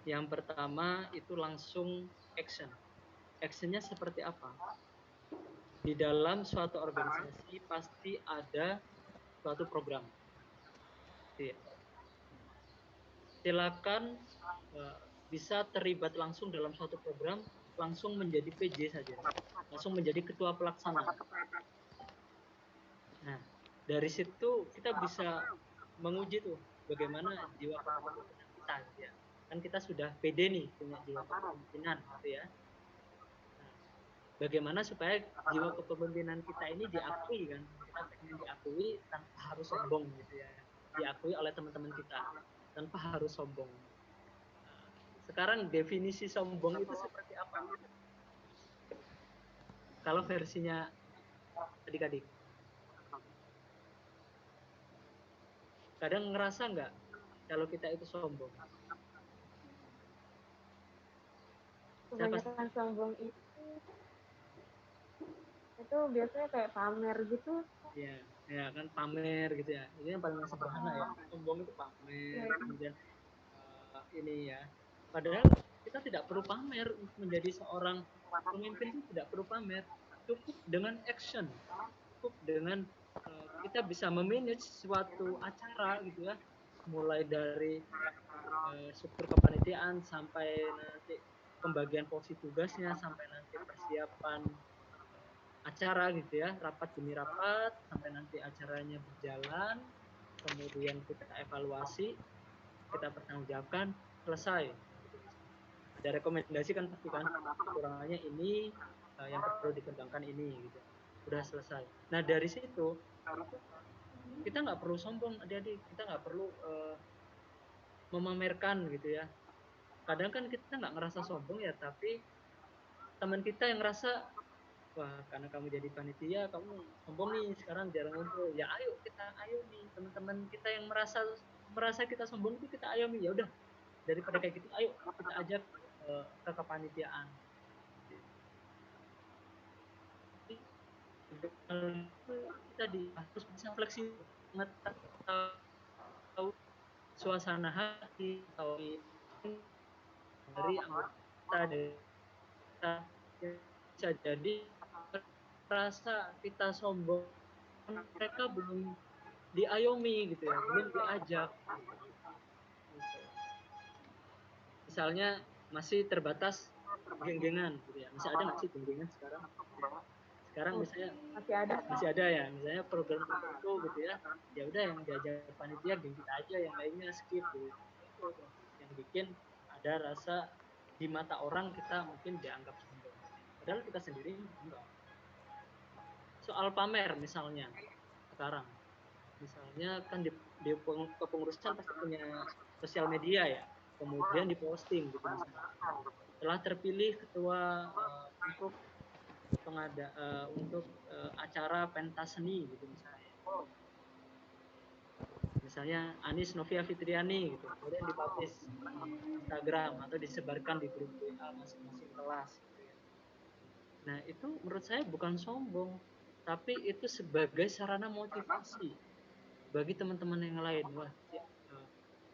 yang pertama itu langsung action. Actionnya seperti apa? Di dalam suatu organisasi pasti ada suatu program. Silakan bisa terlibat langsung dalam suatu program, langsung menjadi PJ saja, langsung menjadi ketua pelaksana. Nah, dari situ kita bisa menguji tuh bagaimana jiwa kepemimpinan kita gitu ya. Kan kita sudah pede nih punya jiwa kepemimpinan gitu ya. Nah, bagaimana supaya jiwa kepemimpinan kita ini diakui kan? Kita pengen diakui tanpa harus sombong gitu ya. Diakui oleh teman-teman kita tanpa harus sombong. Nah, sekarang definisi sombong itu seperti apa? Kalau versinya adik-adik. Kadang ngerasa nggak kalau kita itu sombong? Kebanyakan sombong itu biasanya kayak pamer gitu. Ya kan pamer gitu ya. Ini yang paling sederhana ya. Sombong itu pamer, kemudian ini ya. Padahal kita tidak perlu pamer untuk menjadi seorang pemimpin, itu tidak perlu pamer. Cukup dengan action, cukup dengan kita bisa memanage suatu acara gitu ya, mulai dari struktur kepanitiaan sampai nanti pembagian porsi tugasnya, sampai nanti persiapan acara gitu ya, rapat demi rapat sampai nanti acaranya berjalan, kemudian kita evaluasi, kita pertanggungjawabkan, selesai. Ada rekomendasi kan pasti kan, kekurangannya ini, yang perlu dikembangkan ini gitu. Udah selesai. Nah dari situ kita nggak perlu sombong adik-adik, kita nggak perlu memamerkan gitu ya. Kadang kan kita nggak ngerasa sombong ya, tapi teman kita yang ngerasa, wah karena kamu jadi panitia kamu sombong nih, sekarang jarang ngumpul. Ya ayo nih teman-teman kita yang merasa merasa kita sombong itu kita ayomi, ya udah daripada kayak gitu ayo kita ajak ke kepanitiaan. Kita harus bisa fleksibel, tahu suasana hati, tahu dari anggota desa. Bisa jadi merasa kita sombong, mereka belum diayomi gitu ya, belum diajak. Misalnya masih terbatas geng-gengan gitu ya, masih ada nggak sih geng-gengan sekarang? Sekarang misalnya masih ada ya, misalnya program tertentu gitu ya, ya udah yang diajak panitia geng kita aja, yang lainnya skip gitu. Itu yang bikin ada rasa di mata orang kita mungkin dianggap sombong, padahal kita sendiri enggak. Soal pamer misalnya sekarang, misalnya kan di kepengurusan pasti punya sosial media ya, kemudian diposting gitu misalnya. Setelah terpilih ketua untuk acara pentas seni gitu misalnya Anis Novia Fitriani gitu, kemudian dipublish di Instagram atau disebarkan di grup WA masing-masing kelas gitu ya. Nah itu menurut saya bukan sombong, tapi itu sebagai sarana motivasi bagi teman-teman yang lain. Wah ya,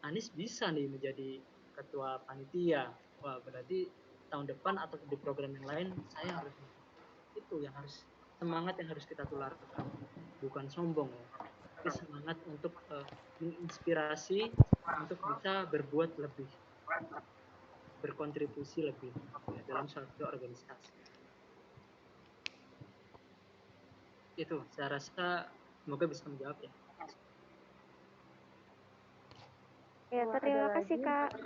Anis bisa nih menjadi ketua panitia, wah berarti tahun depan atau di program yang lain saya harus. Itu yang harus, semangat yang harus kita tularkan, bukan sombong ya, tapi semangat untuk menginspirasi untuk bisa berbuat lebih, berkontribusi lebih ya, dalam suatu organisasi. Itu saya rasa semoga bisa menjawab ya. Ya, terima kasih Kak.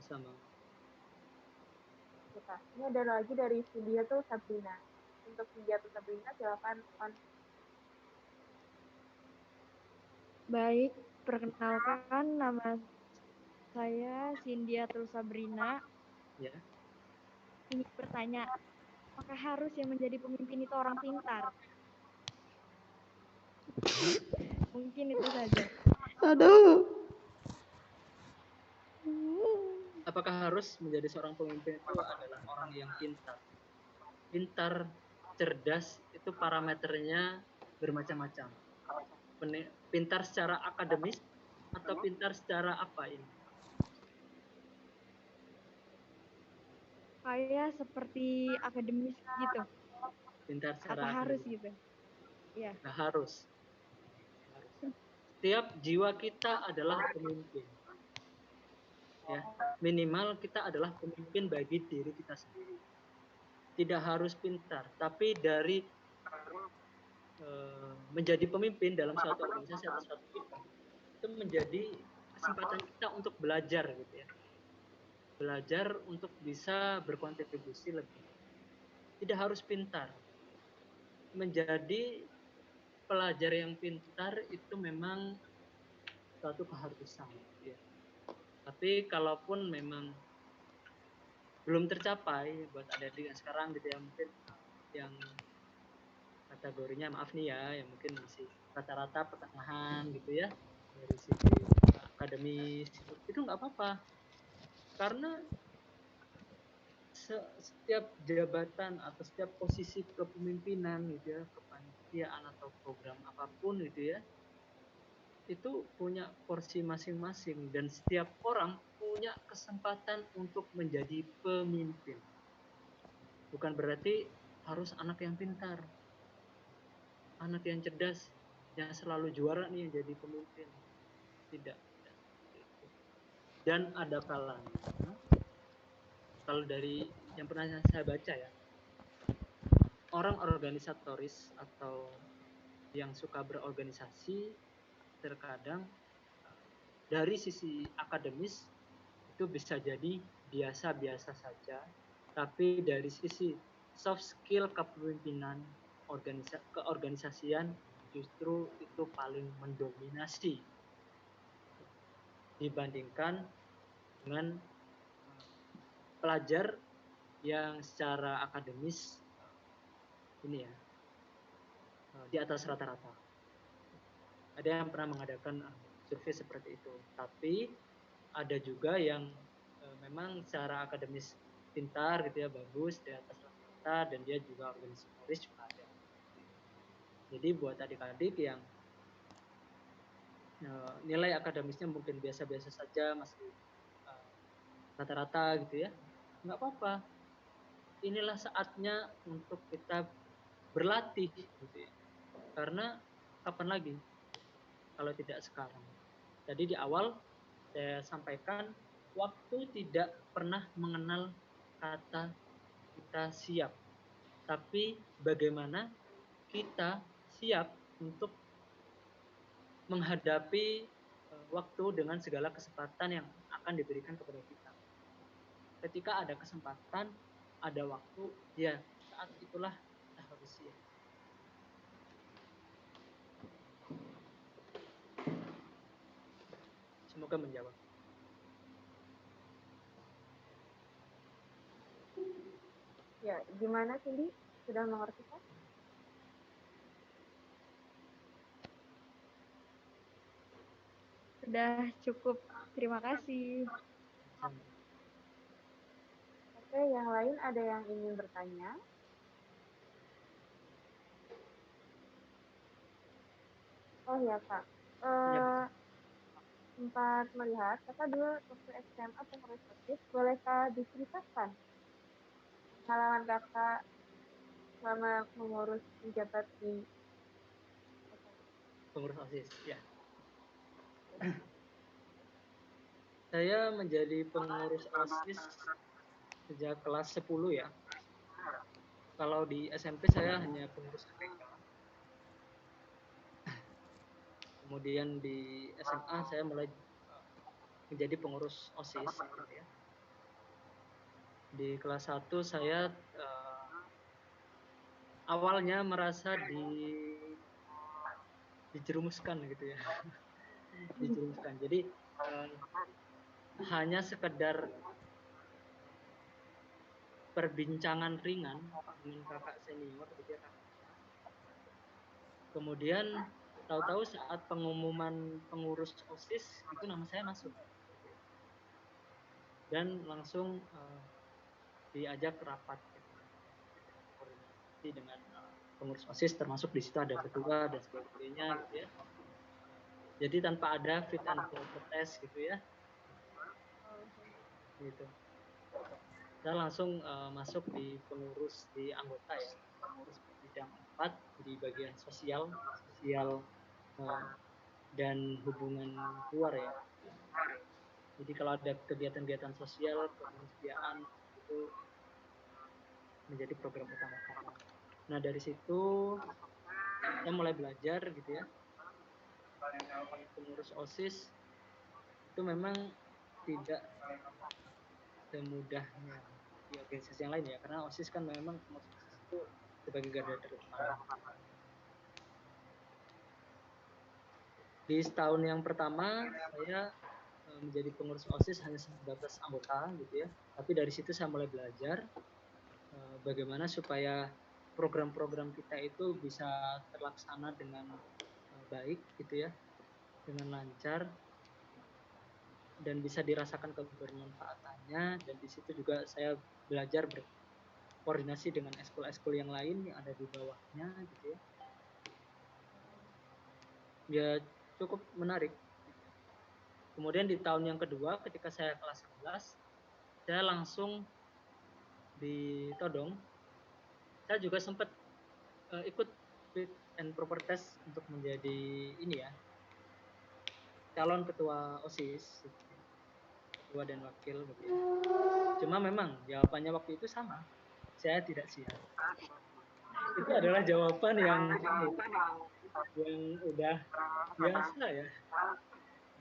Sama. Oke, Kak. Ini ada lagi dari Sindiatul Sabrina. Untuk Sindiatul Sabrina, silakan. Baik, perkenalkan nama saya Sindiatul Sabrina. Ya. Ingin bertanya, apakah harus yang menjadi pemimpin itu orang pintar? Mungkin itu saja. Aduh. Apakah harus menjadi seorang pemimpin itu adalah orang yang pintar? Pintar, cerdas, itu parameternya bermacam-macam. Pintar secara akademis atau pintar secara apa ini? Kayak seperti akademis gitu. Pintar secara Apa harus akademis. gitu? Iya. Nah, harus. Setiap jiwa kita adalah pemimpin. Ya, minimal kita adalah pemimpin bagi diri kita sendiri. Tidak harus pintar, tapi dari menjadi pemimpin dalam suatu organisasi atau suatu event itu menjadi kesempatan kita untuk belajar gitu ya. Belajar untuk bisa berkontribusi lebih. Tidak harus pintar. Menjadi pelajar yang pintar itu memang suatu keharusan ya. Tapi kalaupun memang belum tercapai buat adik-adik yang sekarang gitu ya, mungkin yang kategorinya maaf nih ya, yang mungkin masih rata-rata pertengahan gitu ya, dari sisi akademis itu nggak apa-apa, karena setiap jabatan atau setiap posisi kepemimpinan gitu ya, kepanitiaan atau program apapun gitu ya, itu punya porsi masing-masing dan setiap orang punya kesempatan untuk menjadi pemimpin. Bukan berarti harus anak yang pintar, anak yang cerdas, yang selalu juara nih yang jadi pemimpin. Tidak. Dan ada kalanya, kalau dari yang pernah saya baca ya, orang organisatoris atau yang suka berorganisasi terkadang dari sisi akademis itu bisa jadi biasa-biasa saja, tapi dari sisi soft skill kepemimpinan, keorganisasian justru itu paling mendominasi dibandingkan dengan pelajar yang secara akademis ini ya di atas rata-rata. Ada yang pernah mengadakan survei seperti itu. Tapi ada juga yang memang secara akademis pintar gitu ya, bagus di atas rata-rata, dan dia juga organisatoris juga ada. Jadi buat adik-adik yang nilai akademisnya mungkin biasa-biasa saja, masih rata-rata gitu ya, nggak apa-apa. Inilah saatnya untuk kita berlatih gitu ya. Karena kapan lagi kalau tidak sekarang. Tadi di awal saya sampaikan, waktu tidak pernah mengenal kata kita siap. Tapi bagaimana kita siap untuk menghadapi waktu dengan segala kesempatan yang akan diberikan kepada kita. Ketika ada kesempatan, ada waktu, ya saat itulah kita harus siap. Semoga menjawab. Ya, gimana Cindy? Sudah mengerti kan? Sudah cukup. Terima kasih. Oke, yang lain ada yang ingin bertanya? Oh ya Kak, sempat melihat Kakak dulu waktu SMA pengurus OSIS, bolehkah diceritakan pengalaman Kakak selama mengurus menjabat di Pengurus OSIS, ya. Saya menjadi pengurus OSIS sejak kelas 10 ya. Kalau di SMP saya hanya pengurus MPK. Kemudian di SMA saya mulai menjadi pengurus OSIS gitu ya. Di kelas 1 saya awalnya merasa dijerumuskan gitu ya. Dijerumuskan. Jadi hanya sekedar perbincangan ringan dengan kakak senior gitu ya. Kemudian tahu-tahu saat pengumuman pengurus OSIS itu nama saya masuk. Dan langsung diajak rapat gitu. Koordinasi dengan pengurus OSIS, termasuk di situ ada ketua dan sebagainya gitu ya. Jadi tanpa ada fit and proper test gitu ya. Gitu. Saya langsung masuk di pengurus di anggota ya, pengurus bidang 4 di bagian sosial dan hubungan luar ya. Jadi kalau ada kegiatan-kegiatan sosial, kemanusiaan itu menjadi program utama kita. Nah dari situ saya mulai belajar gitu ya. Pengurus OSIS itu memang tidak semudahnya di organisasi yang lain ya, karena OSIS kan memang pengurus OSIS itu sebagai garda terdepan. Di setahun yang pertama saya menjadi pengurus OSIS hanya sebatas anggota gitu ya, tapi dari situ saya mulai belajar bagaimana supaya program-program kita itu bisa terlaksana dengan baik gitu ya, dengan lancar dan bisa dirasakan kebermanfaatannya. Dan di situ juga saya belajar berkoordinasi dengan eskul-eskul yang lain yang ada di bawahnya gitu ya. Ya cukup menarik. Kemudian di tahun yang kedua ketika saya kelas 11 saya langsung ditodong. Saya juga sempat ikut fit and proper test untuk menjadi ini ya, calon ketua OSIS, ketua dan wakil gitu ya. Cuma memang jawabannya waktu itu sama, saya tidak siap. Itu adalah jawaban yang udah biasa ya.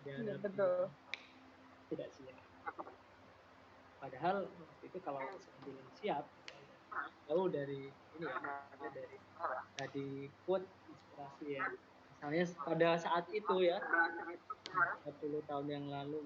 Iya, betul. Tidak siap. Padahal waktu itu kalau saya bilang siap, jauh dari ini ya, dari tadi quote inspirasi ya. Misalnya pada saat itu ya, 40 tahun yang lalu,